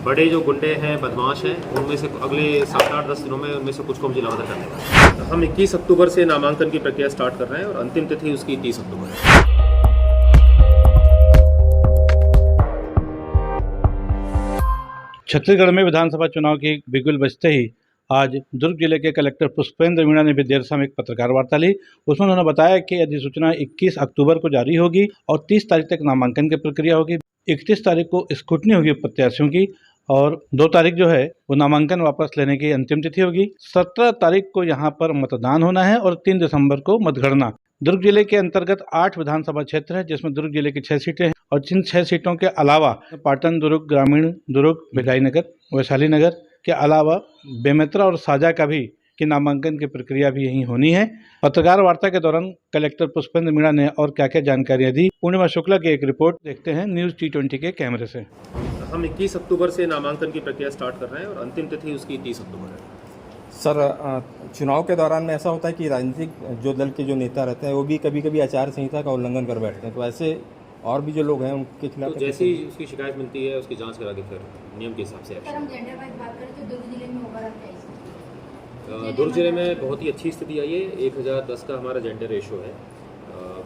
बड़े जो गुंडे हैं, बदमाश हैं, उनमें से अगले 7-8-10 दिनों में उनमें से कुछ को हम जिला बदल करने वाले हैं। हम 21 अक्टूबर से नामांकन की प्रक्रिया स्टार्ट कर रहे हैं और अंतिम तिथि उसकी 30 अक्टूबर है। छत्तीसगढ़ में विधानसभा चुनाव की बिगुल बजते ही आज दुर्ग जिले के कलेक्टर पुष्पेंद्र मीणा ने भी देर शाम एक पत्रकार वार्ता ली। उसमें उन्होंने बताया कि अधिसूचना 21 अक्टूबर को जारी होगी और 30 तारीख तक नामांकन की प्रक्रिया होगी। 31 तारीख को स्क्रूटनी होगी प्रत्याशियों की और 2 तारीख जो है वो नामांकन वापस लेने की अंतिम तिथि होगी। 17 तारीख को यहाँ पर मतदान होना है और 3 दिसंबर को मतगणना। दुर्ग जिले के अंतर्गत 8 विधानसभा क्षेत्र है, जिसमें दुर्ग जिले की 6 सीटें हैं और जिन 6 सीटों के अलावा पाटन दुर्ग, ग्रामीण दुर्ग, भिलाई नगर, वैशाली नगर के अलावा बेमेतरा और साजा का भी कि नामांकन की प्रक्रिया भी यहीं होनी है। पत्रकार वार्ता के दौरान कलेक्टर पुष्पेंद्र मीणा ने और क्या क्या जानकारियां दी, पूर्णिमा शुक्ला की एक रिपोर्ट देखते हैं न्यूज़ T20 के कैमरे से। हम 21 अक्टूबर से नामांकन की प्रक्रिया स्टार्ट कर रहे हैं और अंतिम तिथि उसकी 30 अक्टूबर है। सर, चुनाव के दौरान में ऐसा होता है कि राजनीतिक जो दल के जो नेता रहते हैं वो भी कभी कभी आचार संहिता का उल्लंघन कर बैठते हैं, तो ऐसे और भी जो लोग हैं उनके खिलाफ तो जैसे ही उसकी शिकायत मिलती है उसकी जांच करा के फिर नियम के हिसाब से सर, हम जेंडर वाइज बात करें तो दुर्ग जिले में ओवरऑल क्या स्थिति? दुर्ग जिले में बहुत ही अच्छी स्थिति आई है। 1010 का हमारा जेंडर रेशो है।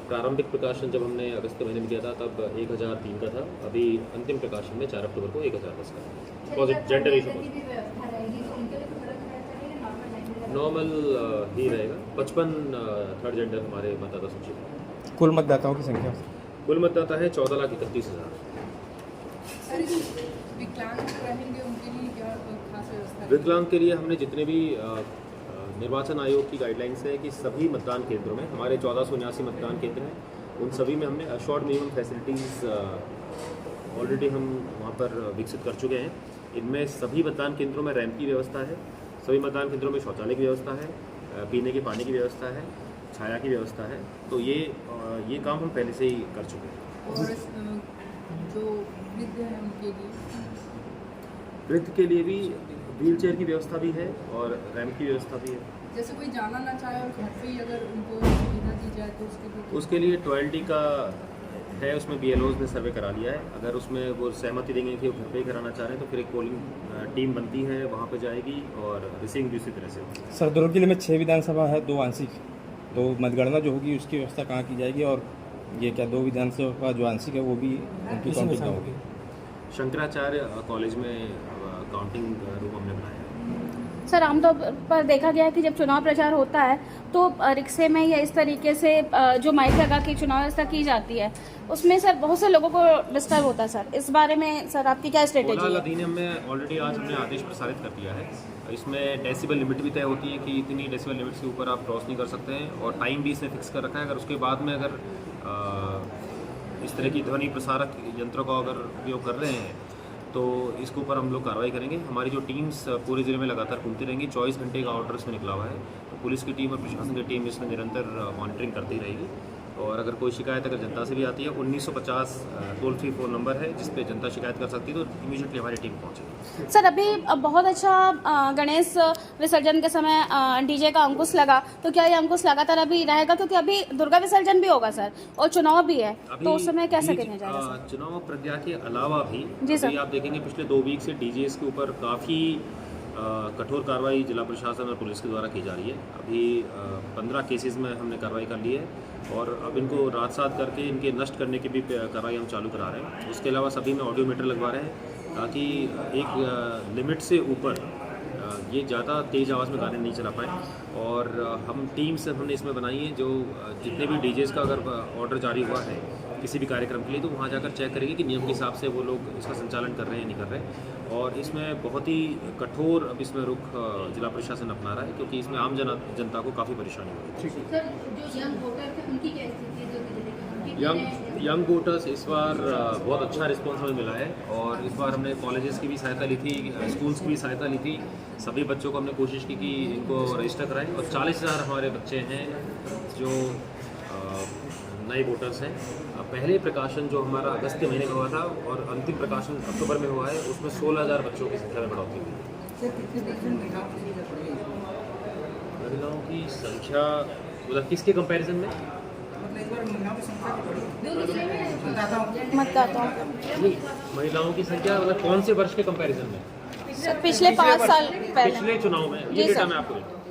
प्रारंभिक प्रकाशन जब हमने अगस्त महीने में किया था तब 1003 का था। अभी अंतिम प्रकाशन में 4 अक्टूबर को 1010 का जेंडर रेशो नॉर्मल ही रहेगा। 55 थर्ड जेंडर हमारे मतदाता सूची में। कुल मतदाताओं की संख्या कुल मतदाता है 14,31,000। विकलांग के लिए हमने जितने भी निर्वाचन आयोग की गाइडलाइंस है कि सभी मतदान केंद्रों में, हमारे 1479 मतदान केंद्र हैं, उन सभी में हमने अशोर्ड मिनिमम फैसिलिटीज़ ऑलरेडी हम वहाँ पर विकसित कर चुके हैं। इनमें सभी मतदान केंद्रों में रैंप की व्यवस्था है, सभी मतदान केंद्रों में शौचालय की व्यवस्था है, पीने के पानी की व्यवस्था है, छाया की व्यवस्था है। तो ये काम हम पहले से ही कर चुके हैं। और जो वृद्ध हैं उनके लिए, वृद्ध के लिए भी व्हील चेयर की व्यवस्था भी है और रैंप की व्यवस्था भी है। जैसे कोई जाना ना चाहे और घर पे ही अगर उनको सुविधा दी जाए तो उसके लिए 12D का है, उसमें BLOs ने सर्वे करा लिया है। अगर उसमें वो सहमति देंगे कि वो घर पे ही कराना चाह रहे हैं तो फिर एक पोलिंग टीम बनती है, वहाँ पर जाएगी और रिसीविंग भी उसी तरह से होगी। सर, दुर्ग जिले में 6 विधानसभा है, 2 आंशिक, तो मतगणना जो होगी उसकी व्यवस्था कहाँ की जाएगी और ये क्या 2 विधानसभा जो आंशिक है वो भी उनकी काउंटिंग कहाँ होगी? शंकराचार्य कॉलेज में काउंटिंग रूम हमने बनाया है। सर, आमतौर पर देखा गया है कि जब चुनाव प्रचार होता है तो रिक्शे में या इस तरीके से जो माइक लगा के चुनाव व्यवस्था की जाती है उसमें सर बहुत से लोगों को डिस्टर्ब होता है। सर, इस बारे में सर आपकी क्या स्ट्रेटेजी है? अधिनियम में ऑलरेडी आज हमने आदेश प्रसारित कर दिया है। इसमें डेसिबल लिमिट भी तय होती है कि इतनी डेसिबल लिमिट से ऊपर आप क्रॉस नहीं कर सकते हैं और टाइम भी इसमें फिक्स कर रखा है। अगर उसके बाद में अगर इस तरह की ध्वनि प्रसारक यंत्रों का अगर उपयोग कर रहे हैं तो इसके ऊपर हम लोग कार्रवाई करेंगे। हमारी जो टीम्स पूरे ज़िले में लगातार घूमती रहेंगी। 24 घंटे का ऑर्डर इसमें निकला हुआ है, तो पुलिस की टीम और प्रशासन की टीम इसमें निरंतर मॉनिटरिंग करती रहेगी। और अगर कोई शिकायत अगर जनता से भी आती है, 1950 टोल फ्री फ़ोन नंबर है जिस पे जनता शिकायत कर सकती है, तो इमीडिएटली हमारी टीम पहुंचेगी। सर, अभी बहुत अच्छा गणेश विसर्जन के समय DJ का अंकुश लगा, तो क्या ये अंकुश लगातार अभी रहेगा? क्योंकि अभी दुर्गा विसर्जन भी होगा सर और चुनाव भी है, तो उस समय कैसे किया जाएगा? चुनाव प्रक्रिया के अलावा भी जी सर, आप देखेंगे पिछले 2 वीक से DJs के ऊपर काफ़ी कठोर कार्रवाई जिला प्रशासन और पुलिस के द्वारा की जा रही है। अभी 15 केसेस में हमने कार्रवाई कर ली है और अब इनको रात सात करके इनके नष्ट करने की भी कार्रवाई हम चालू करा रहे हैं। उसके अलावा सभी में ऑडियोमीटर लगवा रहे हैं ताकि एक लिमिट से ऊपर ये ज़्यादा तेज़ आवाज़ में गाने नहीं चला पाए। और हम टीम्स हमने इसमें बनाई है जो जितने भी DJs का अगर ऑर्डर जारी हुआ है किसी भी कार्यक्रम के लिए तो वहाँ जाकर चेक करेंगे कि नियम के हिसाब से वो लोग इसका संचालन कर रहे हैं नहीं कर रहे। और इसमें बहुत ही कठोर अब इसमें रुख जिला प्रशासन अपना रहा है क्योंकि इसमें आम जनता को काफ़ी परेशानी हो रही है। सर, जो यंग वोटर थे उनकी क्या स्थिति है? यंग वोटर्स इस बार बहुत अच्छा रिस्पॉन्स हमें मिला है और इस बार हमने कॉलेजेस की भी सहायता ली थी, स्कूल्स की भी सहायता ली थी। सभी बच्चों को हमने कोशिश की कि इनको रजिस्टर कराएं और 40,000 हमारे बच्चे हैं जो नए वोटर्स हैं। पहले प्रकाशन जो हमारा अगस्त के महीने में हुआ था और अंतिम प्रकाशन अक्टूबर में हुआ है उसमें 16,000 बच्चों की संख्या में बढ़ोतरी हुई। महिलाओं की संख्या मतलब किसके कंपैरिजन में? मतदाताओं महिलाओं की संख्या मतलब कौन से वर्ष के कंपैरिजन में? सर पिछले 5 साल पहले पिछले चुनाव में जी ये डेटा सर। मैं आपको देता हूं।